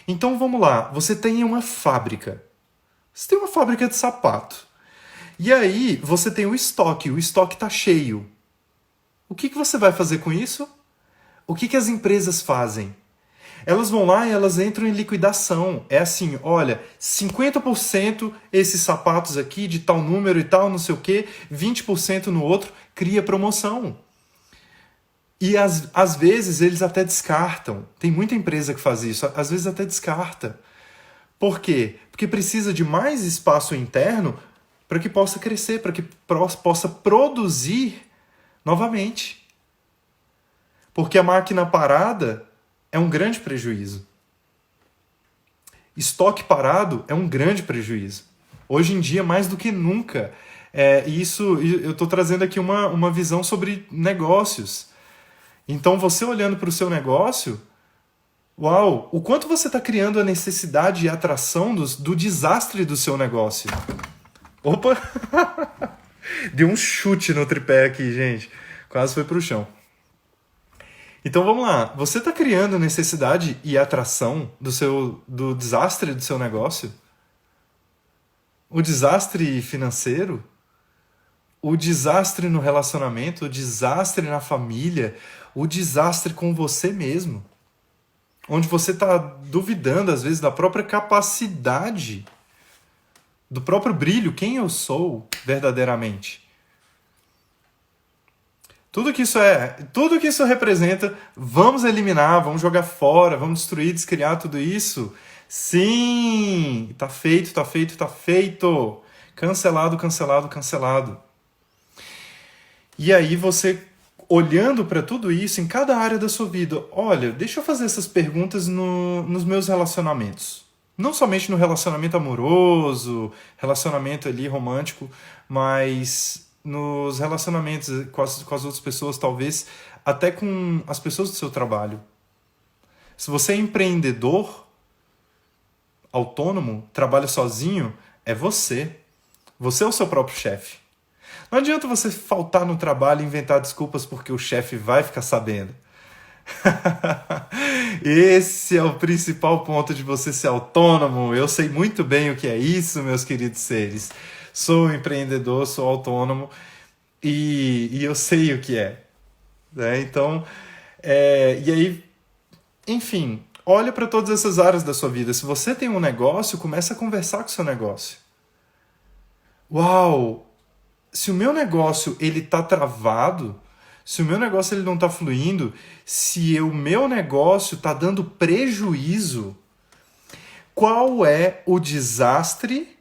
Então vamos lá, você tem uma fábrica. Você tem uma fábrica de sapato. E aí você tem o estoque está cheio. O que você vai fazer com isso? O que as empresas fazem? Elas vão lá e elas entram em liquidação. É assim, olha, 50% esses sapatos aqui de tal número e tal, não sei o quê, 20% no outro, cria promoção. E às vezes eles até descartam. Tem muita empresa que faz isso, às vezes até descarta. Por quê? Porque precisa de mais espaço interno para que possa crescer, para que possa produzir novamente. Porque a máquina parada é um grande prejuízo. Estoque parado é um grande prejuízo. Hoje em dia, mais do que nunca. Eu estou trazendo aqui uma visão sobre negócios. Então, você olhando para o seu negócio, uau, o quanto você está criando a necessidade e a atração do desastre do seu negócio. Opa! Deu um chute no tripé aqui, gente. Quase foi para o chão. Então vamos lá, você está criando necessidade e atração do desastre do seu negócio? O desastre financeiro? O desastre no relacionamento? O desastre na família? O desastre com você mesmo? Onde você está duvidando, às vezes, da própria capacidade, do próprio brilho, quem eu sou verdadeiramente. Tudo que isso representa, vamos eliminar, vamos jogar fora, vamos destruir, descriar tudo isso. Sim, tá feito, tá feito, tá feito. Cancelado, cancelado, cancelado. E aí você, olhando para tudo isso em cada área da sua vida, olha, deixa eu fazer essas perguntas nos meus relacionamentos. Não somente no relacionamento amoroso, relacionamento ali romântico, mas nos relacionamentos com as outras pessoas, talvez até com as pessoas do seu trabalho. Se você é empreendedor, autônomo, trabalha sozinho, é você. Você é o seu próprio chefe. Não adianta você faltar no trabalho e inventar desculpas porque o chefe vai ficar sabendo. Esse é o principal ponto de você ser autônomo. Eu sei muito bem o que é isso, meus queridos seres. Sou empreendedor, sou autônomo e eu sei o que é. Né? Então, e aí, enfim, olha para todas essas áreas da sua vida. Se você tem um negócio, comece a conversar com o seu negócio. Uau! Se o meu negócio ele tá travado, se o meu negócio ele não está fluindo, se o meu negócio está dando prejuízo, qual é o desastre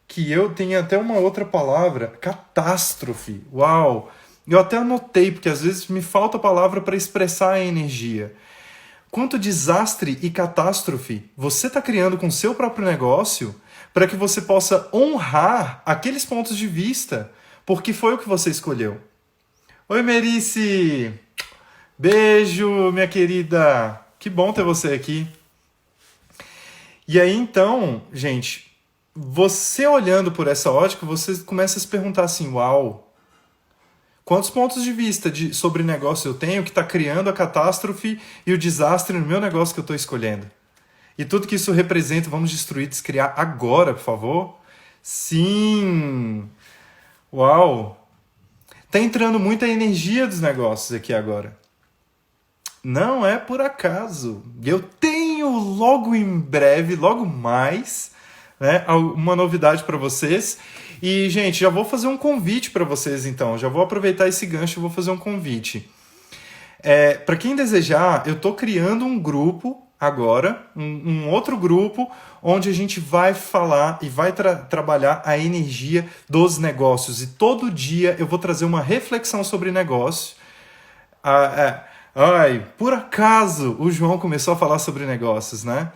que eu tenho até uma outra palavra, catástrofe. Uau! Eu até anotei, porque às vezes me falta palavra para expressar a energia. Quanto desastre e catástrofe você está criando com o seu próprio negócio para que você possa honrar aqueles pontos de vista, porque foi o que você escolheu. Oi, Merice! Beijo, minha querida! Que bom ter você aqui. E aí, então, gente, você olhando por essa ótica, você começa a se perguntar assim, uau, quantos pontos de vista sobre negócio eu tenho que está criando a catástrofe e o desastre no meu negócio que eu estou escolhendo? E tudo que isso representa, vamos destruir, descriar agora, por favor? Sim! Uau! Tá entrando muita energia dos negócios aqui agora. Não é por acaso. Eu tenho logo em breve, logo mais, né, uma novidade para vocês. E, gente, já vou fazer um convite para vocês, então. Já vou aproveitar esse gancho e vou fazer um convite. Para quem desejar, eu estou criando um grupo agora, um outro grupo, onde a gente vai falar e vai trabalhar a energia dos negócios. E todo dia eu vou trazer uma reflexão sobre negócio. Por acaso o João começou a falar sobre negócios, né?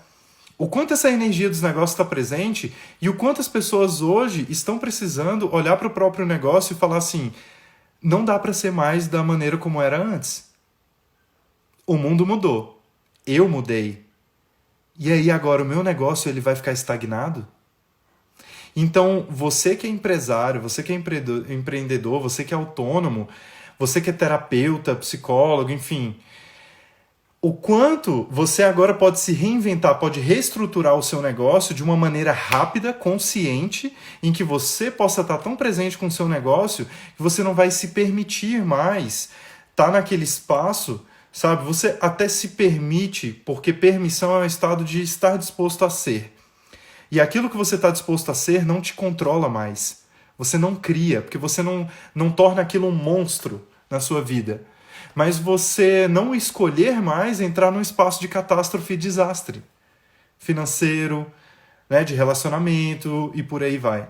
O quanto essa energia dos negócios está presente e o quanto as pessoas hoje estão precisando olhar para o próprio negócio e falar assim, não dá para ser mais da maneira como era antes. O mundo mudou. Eu mudei. E aí agora o meu negócio ele vai ficar estagnado? Então, você que é empresário, você que é empreendedor, você que é autônomo, você que é terapeuta, psicólogo, enfim, o quanto você agora pode se reinventar, pode reestruturar o seu negócio de uma maneira rápida, consciente, em que você possa estar tão presente com o seu negócio que você não vai se permitir mais estar naquele espaço, sabe? Você até se permite, porque permissão é um estado de estar disposto a ser. E aquilo que você está disposto a ser não te controla mais. Você não cria, porque você não torna aquilo um monstro na sua vida. Mas você não escolher mais entrar num espaço de catástrofe e desastre financeiro, né, de relacionamento e por aí vai.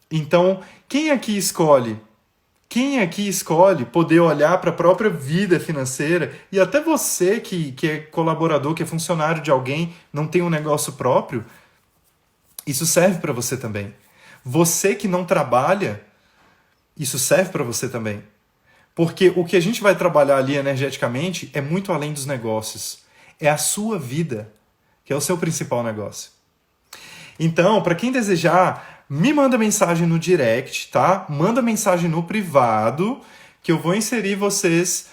Então, quem aqui escolhe? Quem aqui escolhe poder olhar para a própria vida financeira e até você que é colaborador, que é funcionário de alguém, não tem um negócio próprio, isso serve para você também. Você que não trabalha, isso serve para você também. Porque o que a gente vai trabalhar ali energeticamente é muito além dos negócios. É a sua vida, que é o seu principal negócio. Então, para quem desejar, me manda mensagem no direct, tá? Manda mensagem no privado, que eu vou inserir vocês.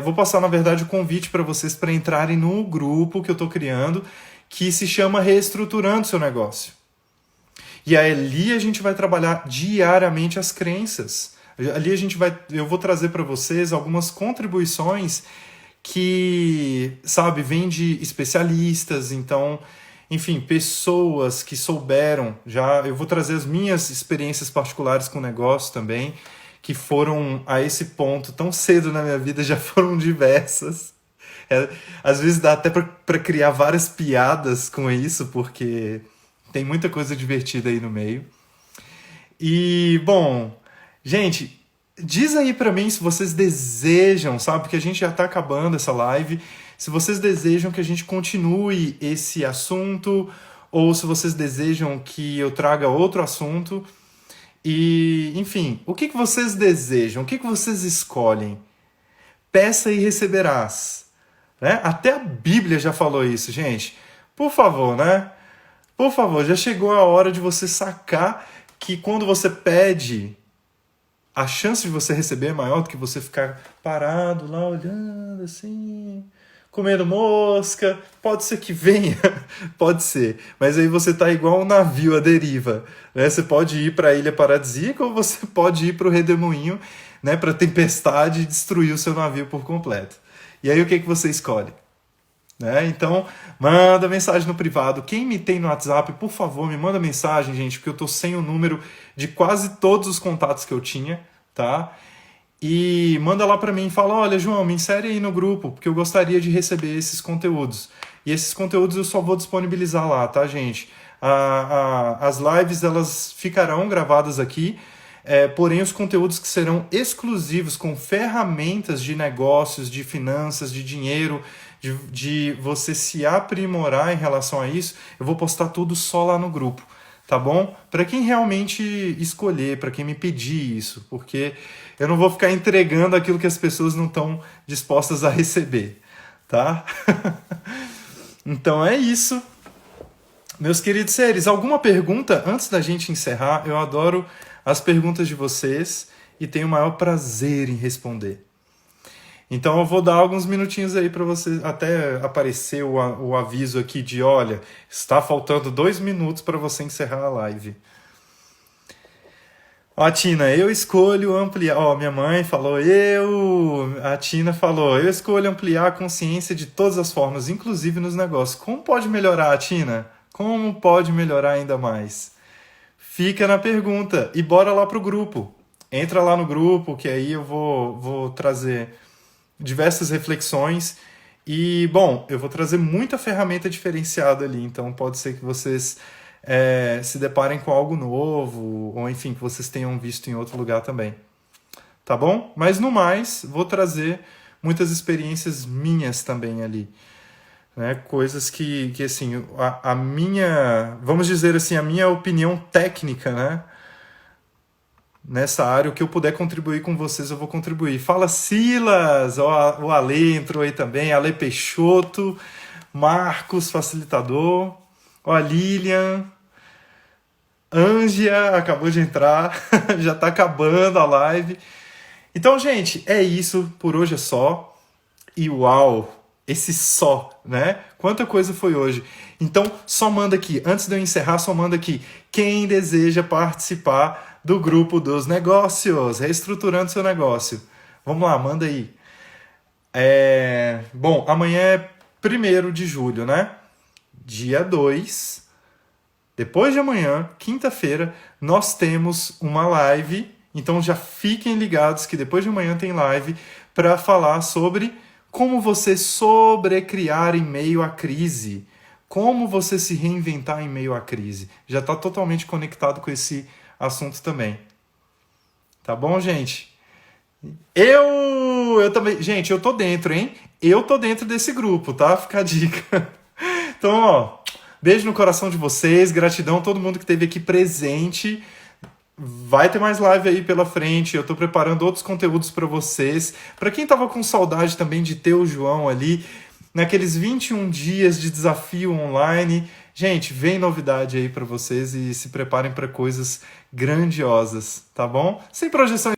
Vou passar, na verdade, o convite para vocês para entrarem no grupo que eu estou criando, que se chama Reestruturando Seu Negócio. E ali a gente vai trabalhar diariamente as crenças. Ali eu vou trazer para vocês algumas contribuições que, sabe, vêm de especialistas, então, enfim, pessoas que souberam, eu vou trazer as minhas experiências particulares com o negócio também, que foram a esse ponto tão cedo na minha vida, já foram diversas. Às vezes dá até para criar várias piadas com isso, porque tem muita coisa divertida aí no meio. E, bom... Gente, diz aí pra mim se vocês desejam, sabe? Porque a gente já tá acabando essa live. Se vocês desejam que a gente continue esse assunto ou se vocês desejam que eu traga outro assunto. E, enfim, o que vocês desejam? O que vocês escolhem? Peça e receberás. Né? Até a Bíblia já falou isso, gente. Por favor, né? Por favor, já chegou a hora de você sacar que quando você pede... A chance de você receber é maior do que você ficar parado lá, olhando assim, comendo mosca. Pode ser que venha, pode ser. Mas aí você tá igual um navio à deriva. Né? Você pode ir para a ilha paradisíaca ou você pode ir para o redemoinho, né, para a tempestade e destruir o seu navio por completo. E aí o que você escolhe? Né? Então, manda mensagem no privado. Quem me tem no WhatsApp, por favor, me manda mensagem, gente, porque eu tô sem o número de quase todos os contatos que eu tinha, tá? E manda lá pra mim e fala, olha, João, me insere aí no grupo, porque eu gostaria de receber esses conteúdos. E esses conteúdos eu só vou disponibilizar lá, tá, gente? As lives elas ficarão gravadas aqui, porém os conteúdos que serão exclusivos com ferramentas de negócios, de finanças, de dinheiro, de você se aprimorar em relação a isso, eu vou postar tudo só lá no grupo, tá bom? Para quem realmente escolher, para quem me pedir isso, porque eu não vou ficar entregando aquilo que as pessoas não estão dispostas a receber, tá? Então é isso. Meus queridos seres, alguma pergunta antes da gente encerrar? Eu adoro as perguntas de vocês e tenho o maior prazer em responder. Então eu vou dar alguns minutinhos aí para vocês, até aparecer o aviso aqui de, olha, está faltando 2 minutos para você encerrar a live. Ó, Tina, eu escolho ampliar. Ó, minha mãe falou, a Tina falou, eu escolho ampliar a consciência de todas as formas, inclusive nos negócios. Como pode melhorar, Tina? Como pode melhorar ainda mais? Fica na pergunta e bora lá pro grupo. Entra lá no grupo, que aí eu vou trazer diversas reflexões e, bom, eu vou trazer muita ferramenta diferenciada ali, então pode ser que vocês se deparem com algo novo, ou enfim, que vocês tenham visto em outro lugar também. Tá bom? Mas no mais, vou trazer muitas experiências minhas também ali. Né, coisas que assim, a minha, vamos dizer assim, a minha opinião técnica, né, nessa área, o que eu puder contribuir com vocês, eu vou contribuir. Fala, Silas! Ó, o Ale entrou aí também, Ale Peixoto, Marcos, facilitador, ó, a Lilian, Ângia acabou de entrar, já tá acabando a live. Então, gente, é isso, por hoje é só. E uau! Esse só, né? Quanta coisa foi hoje. Então, só manda aqui, antes de eu encerrar, só manda aqui. Quem deseja participar do grupo dos negócios, reestruturando seu negócio. Vamos lá, manda aí. Bom, amanhã é 1º de julho, né? Dia 2, depois de amanhã, quinta-feira, nós temos uma live. Então, já fiquem ligados que depois de amanhã tem live para falar sobre como você sobrecriar em meio à crise. Como você se reinventar em meio à crise. Já está totalmente conectado com esse assunto também. Tá bom, gente? Eu também... Gente, eu tô dentro, hein? Eu tô dentro desse grupo, tá? Fica a dica. Então, ó, beijo no coração de vocês. Gratidão a todo mundo que esteve aqui presente. Vai ter mais live aí pela frente, eu tô preparando outros conteúdos para vocês. Para quem tava com saudade também de ter o João ali, naqueles 21 dias de desafio online, gente, vem novidade aí para vocês e se preparem para coisas grandiosas, tá bom? Sem projeção